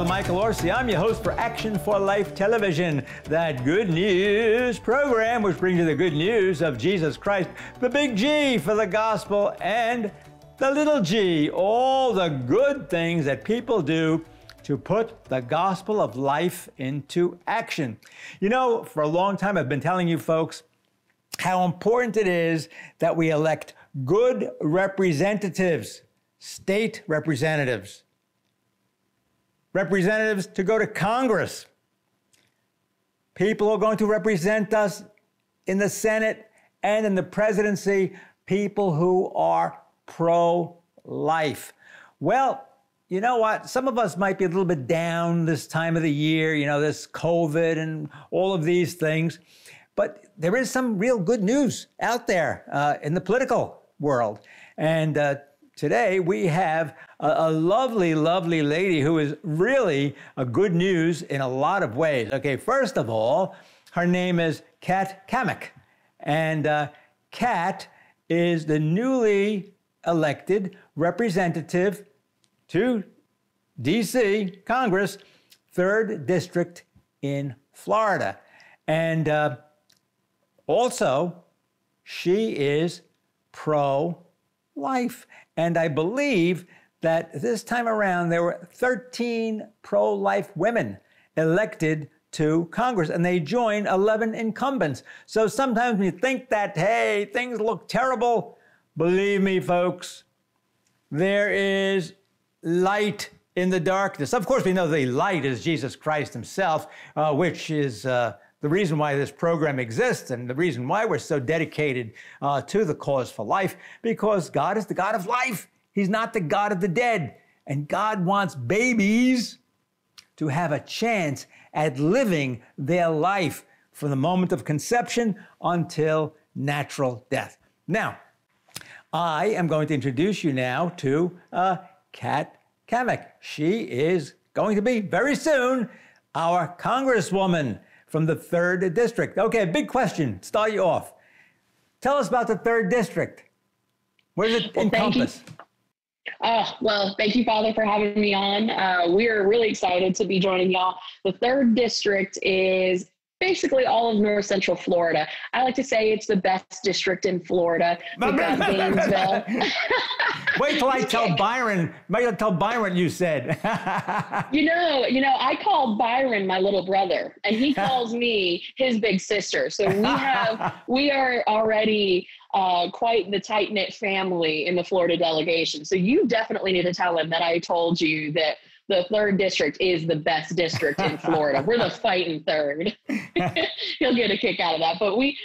Father Michael Orsi. I'm your host for Action for Life Television, that good news program which brings you the good news of Jesus Christ, the big G for the gospel, and the little g, all the good things that people do to put the gospel of life into action. You know, for a long time I've been telling you folks how important it is that we elect good representatives, state representatives to go to Congress, people who are going to represent us in the Senate and in the presidency, people who are pro-life. Well, you know what? Some of us might be a little bit down this time of the year, you know, this COVID and all of these things. But there is some real good news out there in the political world. And today we have a lovely, lovely lady who is really a good news in a lot of ways. Okay, first of all, her name is Kat Cammack. And Kat is the newly elected representative to D.C. Congress, 3rd District in Florida. And also, she is pro-life. And I believe that this time around, there were 13 pro-life women elected to Congress, and they joined 11 incumbents. So sometimes when you think that, hey, things look terrible, believe me, folks, there is light in the darkness. Of course, we know the light is Jesus Christ himself, which is the reason why this program exists and the reason why we're so dedicated to the cause for life, because God is the God of life. He's not the God of the dead. And God wants babies to have a chance at living their life from the moment of conception until natural death. Now, I am going to introduce you now to Kat Cammack. She is going to be very soon our Congresswoman from the 3rd District. Okay, big question. Start you off. Tell us about the 3rd District. Where does it encompass? Well, thank you, Father, for having me on. We are really excited to be joining y'all. The 3rd District is basically all of North Central Florida. I like to say it's the best district in Florida. We've got Gainesville. Wait till I tell Byron. Wait till I tell Byron you said. You know, I call Byron my little brother, and he calls me his big sister. So we are already quite the tight-knit family in the Florida delegation. So you definitely need to tell him that I told you that the 3rd District is the best district in Florida. We're the fighting third. He'll get a kick out of that. But we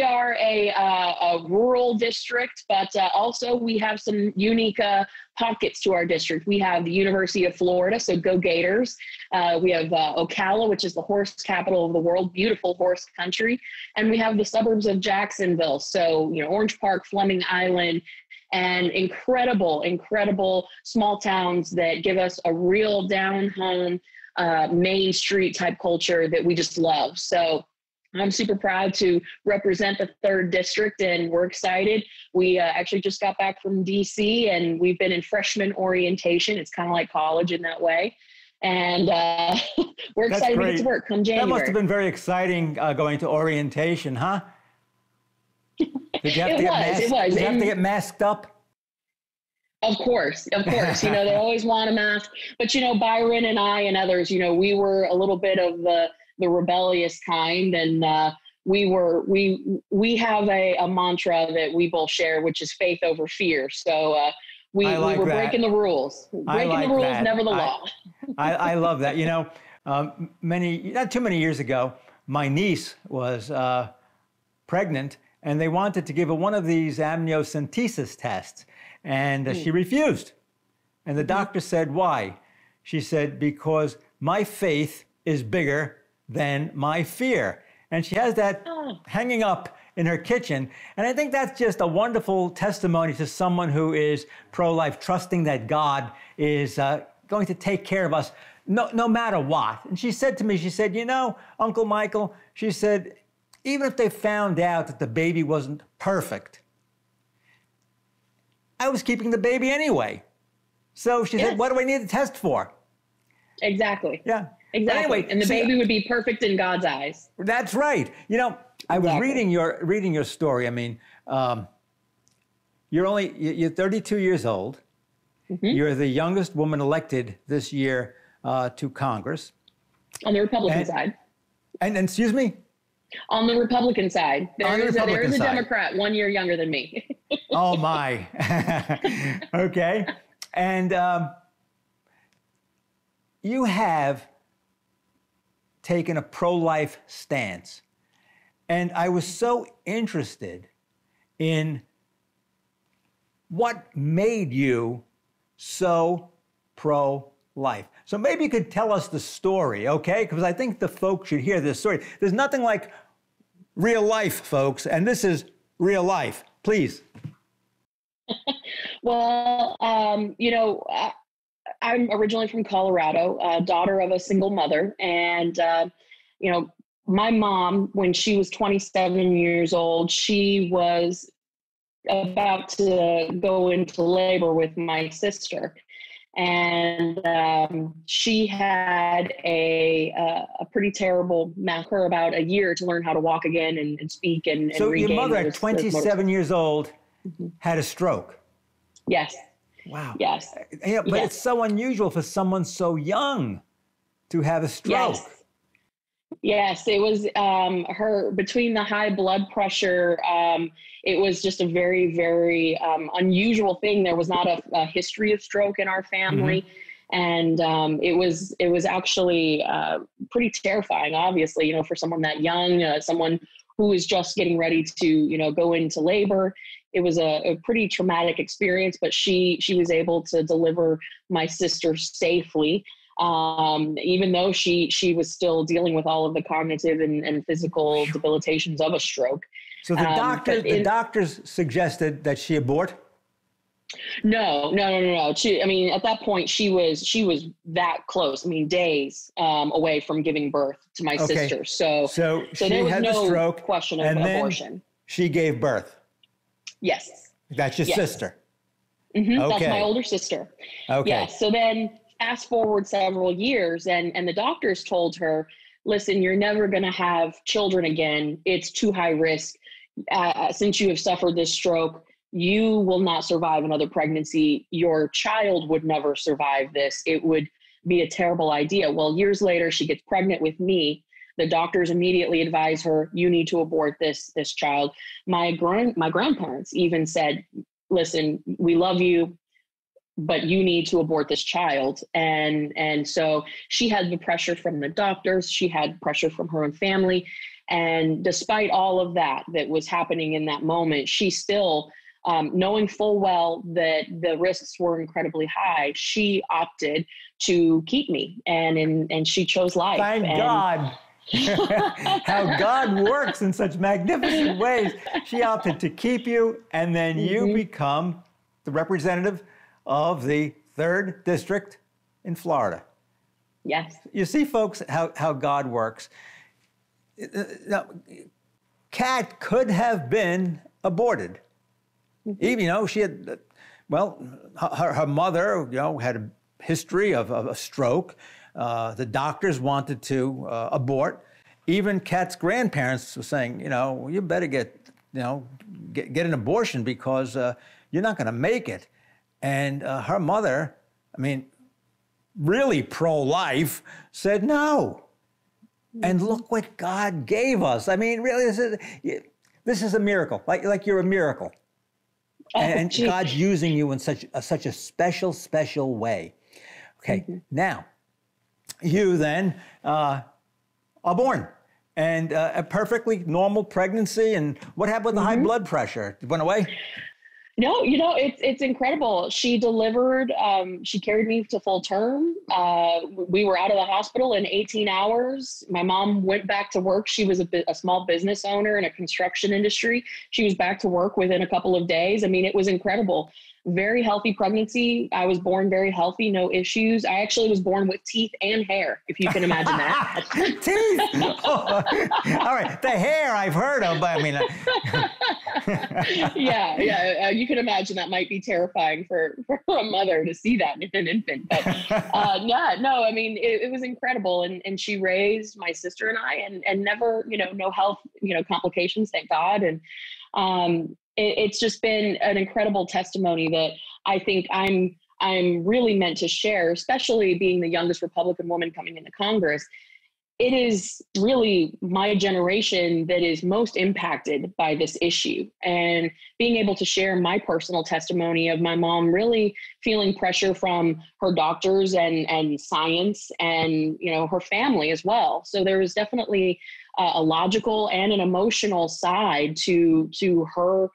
are a rural district, but also we have some unique pockets to our district. We have the University of Florida, so go Gators. We have Ocala, which is the horse capital of the world, beautiful horse country. And we have the suburbs of Jacksonville, so you know, Orange Park, Fleming Island, and incredible small towns that give us a real down-home, Main Street type culture that we just love. So I'm super proud to represent the 3rd District, and we're excited. We actually just got back from D.C., and we've been in freshman orientation. It's kind of like college in that way. And we're excited to get to work come January. That must have been very exciting going to orientation, huh? Did you have to get masked? It was. Did you have to get masked up? Of course. You know, they always want a mask. But, you know, Byron and I and others, you know, we were a little bit of the rebellious kind. And we have a mantra that we both share, which is faith over fear. So we were breaking the rules. Breaking the rules, never the law. I love that. You know, not too many years ago, my niece was pregnant, and they wanted to give her one of these amniocentesis tests, and she refused. And the doctor said, why? She said, because my faith is bigger than my fear. And she has that hanging up in her kitchen. And I think that's just a wonderful testimony to someone who is pro-life, trusting that God is going to take care of us no matter what. And she said to me, she said, you know, Uncle Michael, she said, even if they found out that the baby wasn't perfect, I was keeping the baby anyway. So she said, what do I need the test for? Exactly. Yeah. Exactly. Anyway, and the baby would be perfect in God's eyes. That's right. You know, I was reading your story. I mean, you're 32 years old. Mm-hmm. You're the youngest woman elected this year to Congress. On the Republican side. And excuse me? On the Republican side. There is a Democrat 1 year younger than me. Oh, my. Okay. And you have taken a pro-life stance. And I was so interested in what made you so pro-life. So maybe you could tell us the story, okay? Because I think the folks should hear this story. There's nothing like real life, folks, and this is real life. Please. Well, you know, I'm originally from Colorado, daughter of a single mother. And, you know, my mom, when she was 27 years old, she was about to go into labor with my sister. And she had a pretty terrible massacre, about a year to learn how to walk again and speak and so regain. So your mother at 27 years old had a stroke? Yes. Wow. Yes. Yeah, but it's so unusual for someone so young to have a stroke. Yes, it was her, between the high blood pressure, it was just a very, very unusual thing. There was not a history of stroke in our family. Mm-hmm. And it was actually pretty terrifying, obviously, you know, for someone that young, someone who was just getting ready to, you know, go into labor. It was a pretty traumatic experience, but she was able to deliver my sister safely. Even though she was still dealing with all of the cognitive and physical debilitations of a stroke. So the doctors suggested that she abort? No. I mean, at that point, she was that close. I mean, days away from giving birth to my sister. So there was no stroke, question of abortion. She gave birth. Yes. That's your sister. Mm-hmm. Okay. That's my older sister. Okay. Yeah. So then fast forward several years, and the doctors told her, listen, you're never going to have children again. It's too high risk. Since you have suffered this stroke, you will not survive another pregnancy. Your child would never survive this. It would be a terrible idea. Well, years later, she gets pregnant with me. The doctors immediately advise her, you need to abort this child. My grandparents even said, listen, we love you, but you need to abort this child. And so she had the pressure from the doctors. She had pressure from her own family. And despite all of that was happening in that moment, she still, knowing full well that the risks were incredibly high, she opted to keep me. And she chose life. Thank God. How God works in such magnificent ways. She opted to keep you, and then you become the representative of the 3rd District in Florida. Yes. You see, folks, how God works. Now, Kat could have been aborted. Even, you know, she had, her mother, you know, had a history of a stroke. The doctors wanted to abort. Even Kat's grandparents were saying, you know, you better get an abortion because you're not going to make it. And her mother, I mean, really pro-life, said no. And look what God gave us. I mean, really, this is a miracle. Like you're a miracle. And God's using you in such a special, special way. Okay, now, you then are born. And a perfectly normal pregnancy. And what happened with the high blood pressure? It went away? No, you know, it's incredible. She delivered, she carried me to full term. We were out of the hospital in 18 hours. My mom went back to work. She was a small business owner in a construction industry. She was back to work within a couple of days. I mean, it was incredible. Very healthy pregnancy. I was born very healthy, no issues. I actually was born with teeth and hair, if you can imagine that. Teeth? Oh, all right. The hair I've heard of, but I mean, Yeah. You can imagine that might be terrifying for a mother to see that in an infant. But yeah, no, I mean, it was incredible. And she raised my sister and I and never, no health, complications, thank God. And it's just been an incredible testimony that I think I'm really meant to share, especially being the youngest Republican woman coming into Congress. It is really my generation that is most impacted by this issue, and being able to share my personal testimony of my mom really feeling pressure from her doctors and science and, her family as well. So there was definitely a logical and an emotional side to her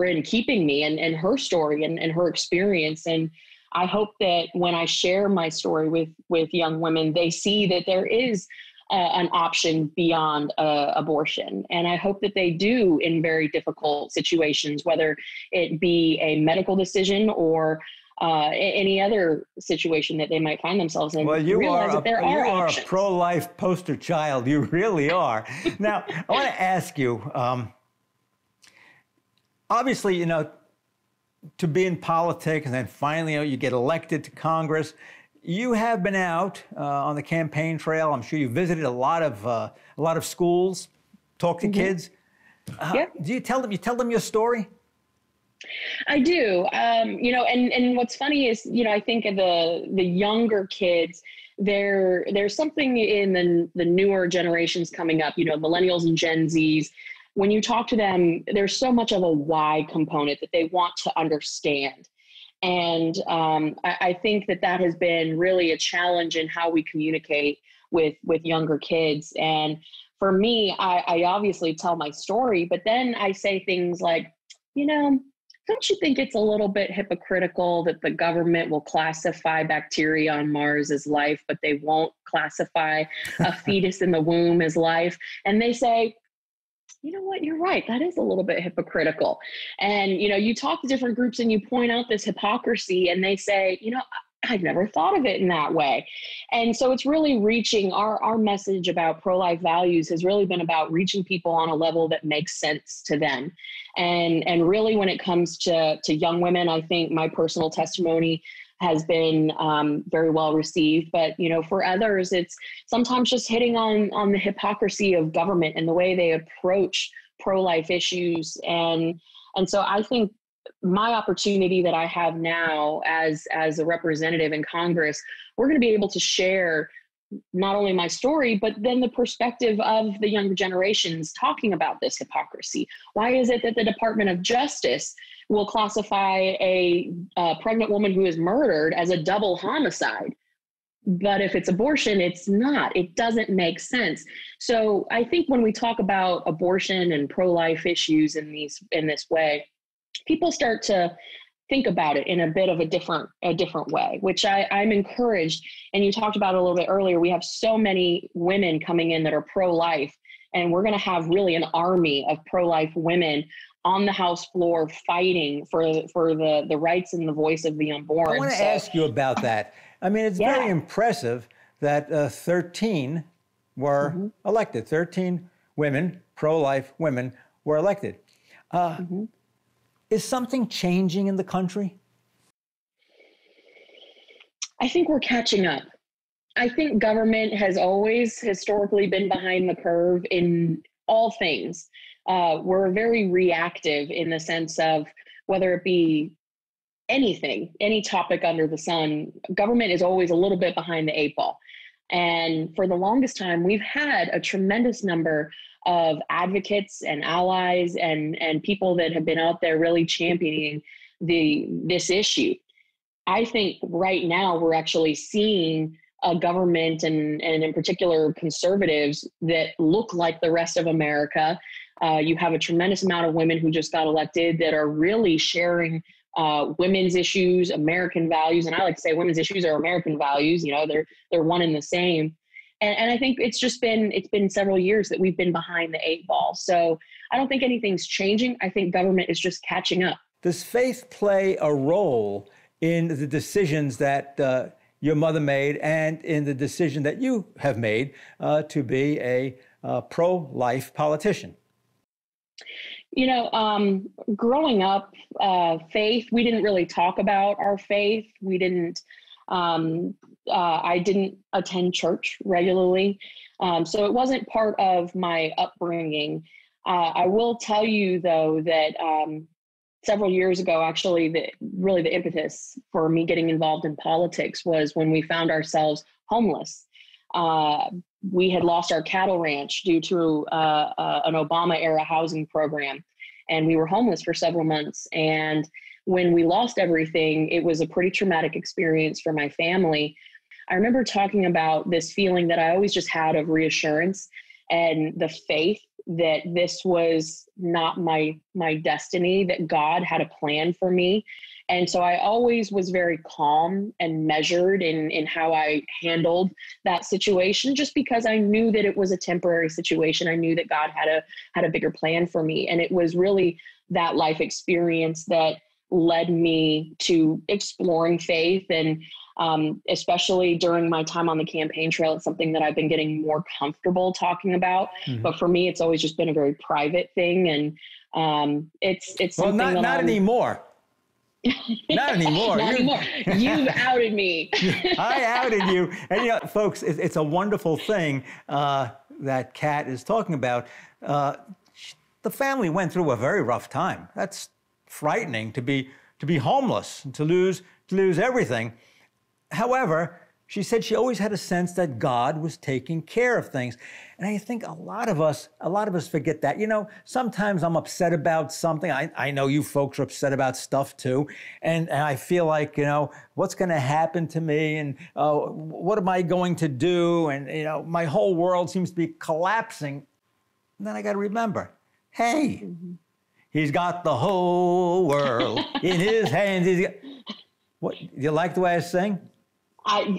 in keeping me and her story and her experience. And I hope that when I share my story with young women, they see that there is an option beyond abortion. And I hope that they do in very difficult situations, whether it be a medical decision or any other situation that they might find themselves in. Well, you are a pro-life poster child. You really are. Now, I want to ask you, obviously, to be in politics and then finally you get elected to Congress, you have been out on the campaign trail. I'm sure you visited a lot of schools, talked to kids. Do you tell them your story? I do. And what's funny is, I think of the younger kids, there's something in the newer generations coming up, millennials and Gen Zs. When you talk to them, there's so much of a why component that they want to understand. And I think that has been really a challenge in how we communicate with younger kids. And for me, I obviously tell my story, but then I say things like, don't you think it's a little bit hypocritical that the government will classify bacteria on Mars as life, but they won't classify a fetus in the womb as life? And they say, you know what, you're right. That is a little bit hypocritical. And, you talk to different groups and you point out this hypocrisy and they say, I've never thought of it in that way. And so it's really reaching our message about pro-life values has really been about reaching people on a level that makes sense to them. And really when it comes to young women, I think my personal testimony has been very well received. But, for others, it's sometimes just hitting on the hypocrisy of government and the way they approach pro-life issues. And so I think my opportunity that I have now as a representative in Congress, we're going to be able to share not only my story, but then the perspective of the younger generations talking about this hypocrisy. Why is it that the Department of Justice will classify a pregnant woman who is murdered as a double homicide? But if it's abortion, it's not. It doesn't make sense. So I think when we talk about abortion and pro-life issues in this way, people start to think about it in a bit of a different way, which I'm encouraged. And you talked about it a little bit earlier. We have so many women coming in that are pro-life, and we're going to have really an army of pro-life women on the House floor fighting for the rights and the voice of the unborn. I want to ask you about that. I mean, it's very impressive that 13 were elected. 13 women, pro-life women, were elected. Is something changing in the country? I think we're catching up. I think government has always historically been behind the curve in all things. We're very reactive in the sense of whether it be anything, any topic under the sun, government is always a little bit behind the eight ball. And for the longest time, we've had a tremendous number of advocates and allies and people that have been out there really championing this issue. I think right now we're actually seeing a government and in particular conservatives that look like the rest of America. You have a tremendous amount of women who just got elected that are really sharing women's issues, American values. And I like to say women's issues are American values. They're one and the same. And I think it's been several years that we've been behind the eight ball. So I don't think anything's changing. I think government is just catching up. Does faith play a role in the decisions that your mother made and in the decision that you have made to be a pro-life politician? Growing up, faith, we didn't really talk about our faith. We didn't, I didn't attend church regularly. So it wasn't part of my upbringing. I will tell you, though, that several years ago, actually, the impetus for me getting involved in politics was when we found ourselves homeless. We had lost our cattle ranch due to an Obama-era housing program, and we were homeless for several months. And when we lost everything, it was a pretty traumatic experience for my family. I remember talking about this feeling that I always just had of reassurance and the faith that this was not my destiny, that God had a plan for me. And so I always was very calm and measured in how I handled that situation, just because I knew that it was a temporary situation. I knew that God had a bigger plan for me. And it was really that life experience that led me to exploring faith. And especially during my time on the campaign trail, it's something that I've been getting more comfortable talking about. Mm-hmm. But for me, it's always just been a very private thing. And it's something not anymore. Not anymore. Not anymore. You've outed me. I outed you. And folks, it's a wonderful thing that Kat is talking about. The family went through a very rough time. That's frightening to be homeless and to lose everything. However, she said she always had a sense that God was taking care of things. And I think a lot of us forget that. Sometimes I'm upset about something. I know you folks are upset about stuff too. And I feel like, what's going to happen to me? And what am I going to do? And, my whole world seems to be collapsing. And then I got to remember, hey, he's got the whole world in his hands. What, you like the way I sing?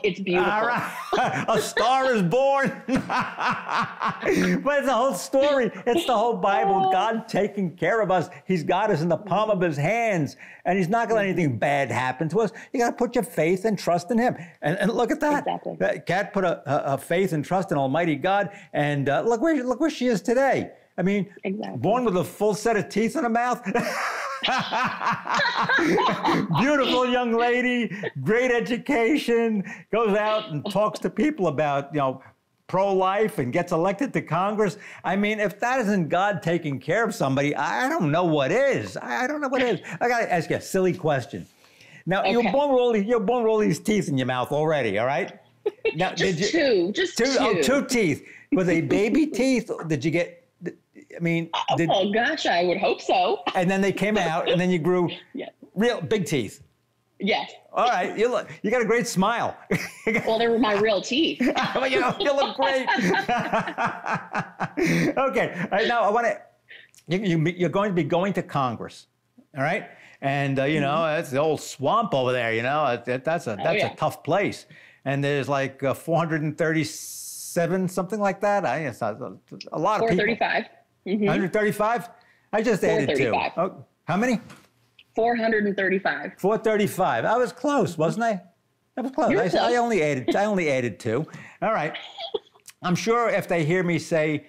It's beautiful. All right. A star is born. But it's the whole story. It's the whole Bible. God taking care of us. He's got us in the palm of his hands. And he's not going to let anything bad happen to us. You got to put your faith and trust in him. And look at that. Exactly. Kat put a faith and trust in Almighty God. And look where she is today. I mean, exactly. Born with a full set of teeth in her mouth. Beautiful young lady, great education, goes out and talks to people about, pro-life and gets elected to Congress. I mean, if that isn't God taking care of somebody, I don't know what is. I don't know what is. I got to ask you a silly question. Now, okay. You're born with all these teeth in your mouth already, all right? Now, just two. Oh, 2 teeth. Were they baby teeth? Did you get... oh gosh, I would hope so. And then they came out, and then you grew real big teeth. Yes. All right, you got a great smile. Well, they were my real teeth. You look great. Okay, all right, now I want to. You're going to be going to Congress, all right? And it's the old swamp over there. That's a tough place. And there's like 437, something like that. It's a lot of people. 435. 135? I just added 2. Oh, how many? 435. 435. I was close, wasn't I? I was close. Close. I only added 2. All right. I'm sure if they hear me say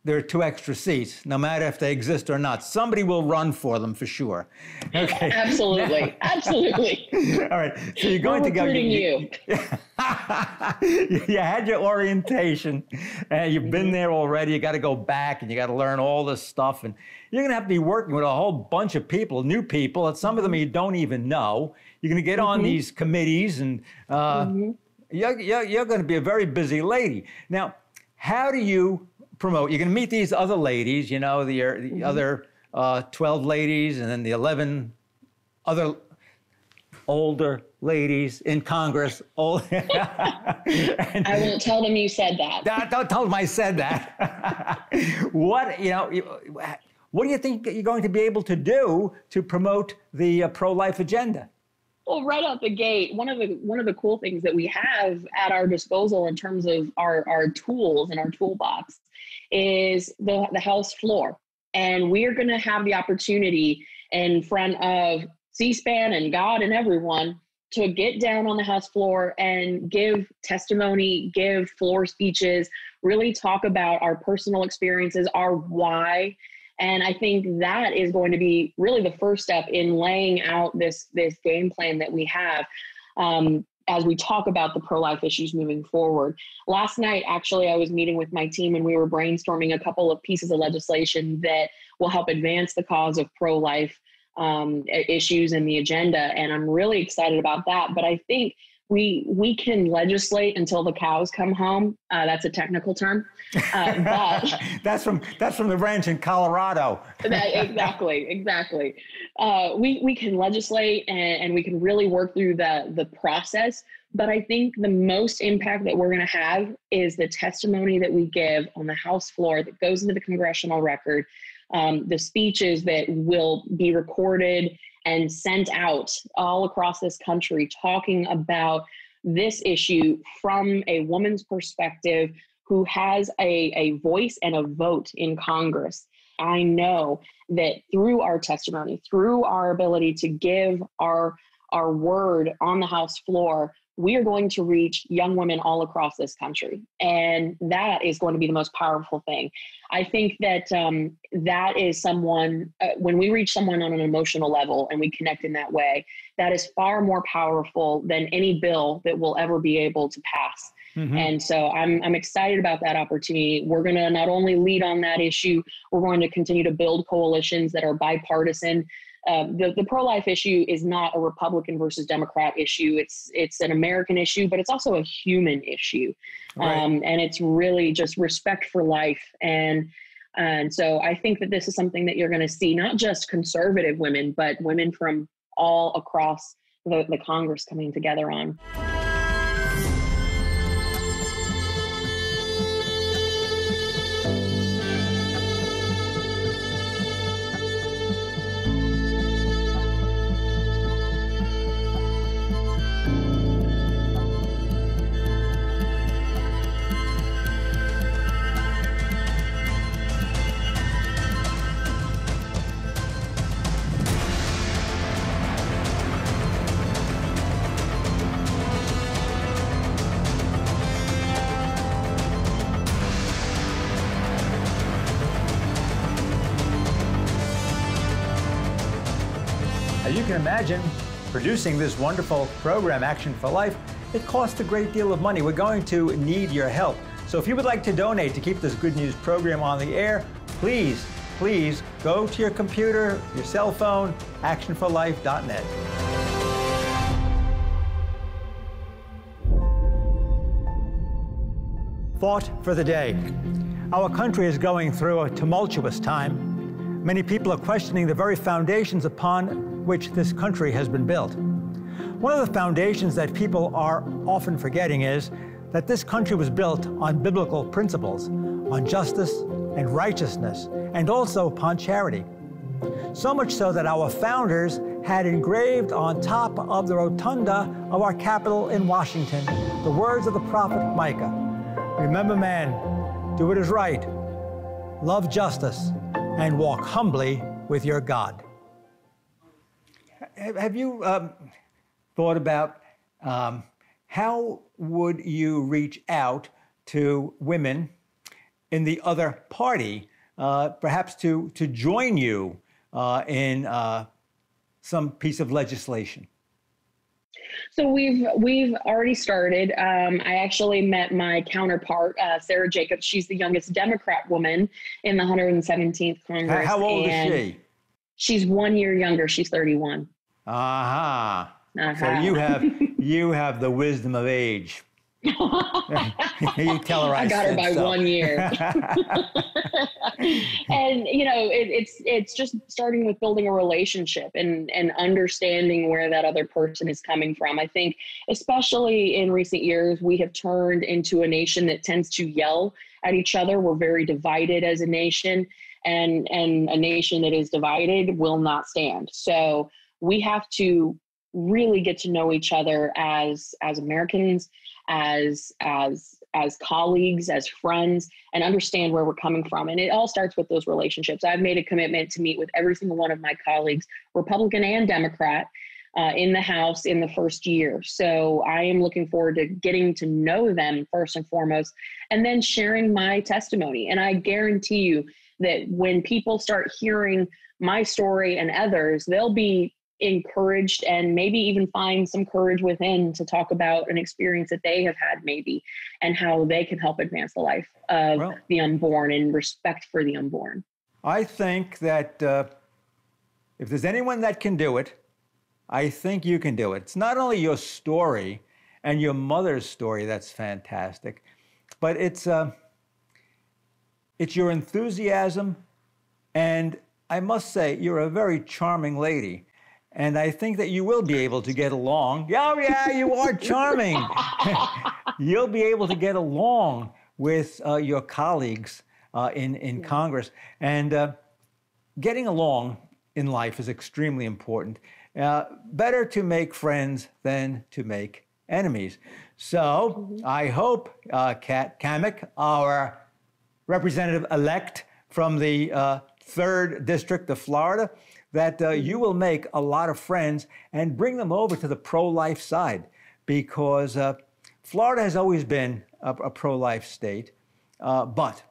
there are 2 extra seats, no matter if they exist or not, somebody will run for them for sure. Okay. Absolutely. Absolutely. All right. So you're going to go. You. You had your orientation, and you've been there already. You got to go back, and you got to learn all this stuff. And you're going to have to be working with a whole bunch of people, new people, and some of them you don't even know. You're going to get on these committees, and you're going to be a very busy lady. Now, how do you promote? You're going to meet these other ladies, the other 12 ladies, and then the 11 other older ladies in Congress. I won't tell them you said that. Don't tell them I said that. What do you think you're going to be able to do to promote the pro-life agenda? Well, right out the gate, one of the cool things that we have at our disposal in terms of our tools and our toolbox is the House floor. And we are going to have the opportunity in front of C-SPAN and God and everyone to get down on the House floor and give testimony, give floor speeches, really talk about our personal experiences, our why, And I think that is going to be really the first step in laying out this game plan that we have as we talk about the pro-life issues moving forward. Last night, actually, I was meeting with my team and we were brainstorming a couple of pieces of legislation that will help advance the cause of pro-life issues in the agenda. And I'm really excited about that. But I think we can legislate until the cows come home. That's a technical term. But that's from the ranch in Colorado. Exactly. We can legislate and we can really work through the process. But I think the most impact that we're going to have is the testimony that we give on the House floor that goes into the congressional record, the speeches that will be recorded and sent out all across this country, talking about this issue from a woman's perspective who has a voice and a vote in Congress. I know that through our testimony, through our ability to give our word on the House floor, we are going to reach young women all across this country. And that is going to be the most powerful thing. I think that that is someone, when we reach someone on an emotional level and we connect in that way, that is far more powerful than any bill that we'll ever be able to pass. Mm-hmm. And so I'm excited about that opportunity. We're going to not only lead on that issue, we're going to continue to build coalitions that are bipartisan. The pro-life issue is not a Republican versus Democrat issue. It's an American issue, but it's also a human issue. Right. And it's really just respect for life. And so I think that this is something that you're going to see, not just conservative women, but women from all across the Congress coming together on. As you can imagine, producing this wonderful program, Action for Life, it costs a great deal of money. We're going to need your help. So if you would like to donate to keep this good news program on the air, please go to your computer, your cell phone, actionforlife.net. Thought for the day. Our country is going through a tumultuous time. Many people are questioning the very foundations upon which this country has been built. One of the foundations that people are often forgetting is that this country was built on biblical principles, on justice and righteousness, and also upon charity. So much so that our founders had engraved on top of the rotunda of our Capitol in Washington the words of the prophet Micah. Remember, man, do what is right, love justice, and walk humbly with your God. Have you thought about how would you reach out to women in the other party, perhaps to join you in some piece of legislation? So we've already started. I actually met my counterpart, Sarah Jacobs. She's the youngest Democrat woman in the 117th Congress. How old is she? She's 1 year younger. She's 31. Uh-huh. So you have the wisdom of age. You tell her I got her by so. 1 year. And it's just starting with building a relationship and understanding where that other person is coming from. I think especially in recent years, we have turned into a nation that tends to yell at each other. We're very divided as a nation, and a nation that is divided will not stand. So we have to really get to know each other as Americans, as colleagues, as friends, and understand where we're coming from. And it all starts with those relationships. I've made a commitment to meet with every single one of my colleagues, Republican and Democrat, in the House in the first year. So I am looking forward to getting to know them first and foremost, and then sharing my testimony. And I guarantee you that when people start hearing my story and others, they'll be encouraged and maybe even find some courage within to talk about an experience that they have had maybe, and how they can help advance the life of the unborn and respect for the unborn. I think that if there's anyone that can do it, I think you can do it. It's not only your story and your mother's story that's fantastic, but it's your enthusiasm, and I must say, you're a very charming lady. And I think that you will be able to get along. Oh, yeah, you are charming. You'll be able to get along with your colleagues in Congress. And getting along in life is extremely important. Better to make friends than to make enemies. So I hope Kat Cammack, our representative-elect from the 3rd District of Florida, that you will make a lot of friends and bring them over to the pro-life side, because Florida has always been a pro-life state, but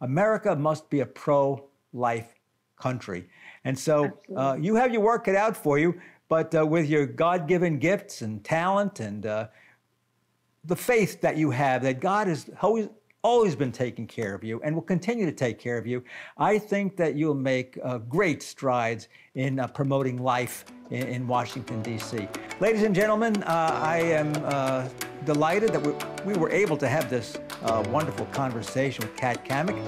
America must be a pro-life country. And so you have your work cut out for you, but with your God-given gifts and talent and the faith that you have, that God has always been taking care of you and will continue to take care of you, I think that you'll make great strides in promoting life in Washington, D.C. Ladies and gentlemen, I am delighted that we were able to have this wonderful conversation with Kat Cammack.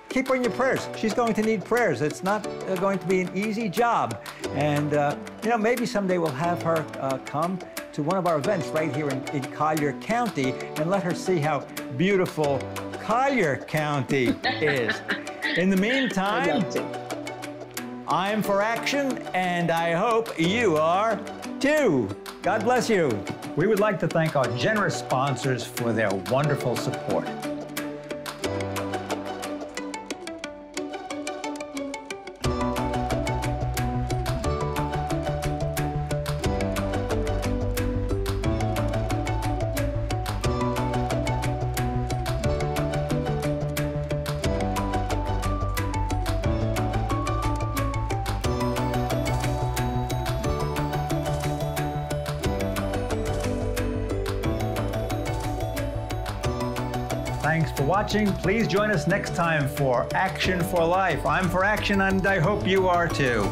Keep her in your prayers. She's going to need prayers. It's not going to be an easy job. And, maybe someday we'll have her come to one of our events right here in Collier County and let her see how beautiful Collier County is. In the meantime, I'm for action, and I hope you are too. God bless you. We would like to thank our generous sponsors for their wonderful support. Thanks for watching. Please join us next time for Action for Life. I'm for action, and I hope you are too.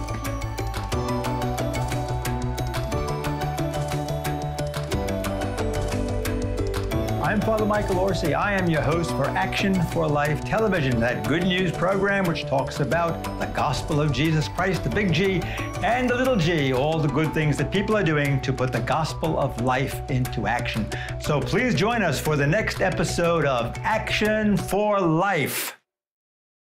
I'm Father Michael Orsi. I am your host for Action for Life Television, that good news program which talks about the gospel of Jesus Christ, the big G and the little g, all the good things that people are doing to put the gospel of life into action. So please join us for the next episode of Action for Life.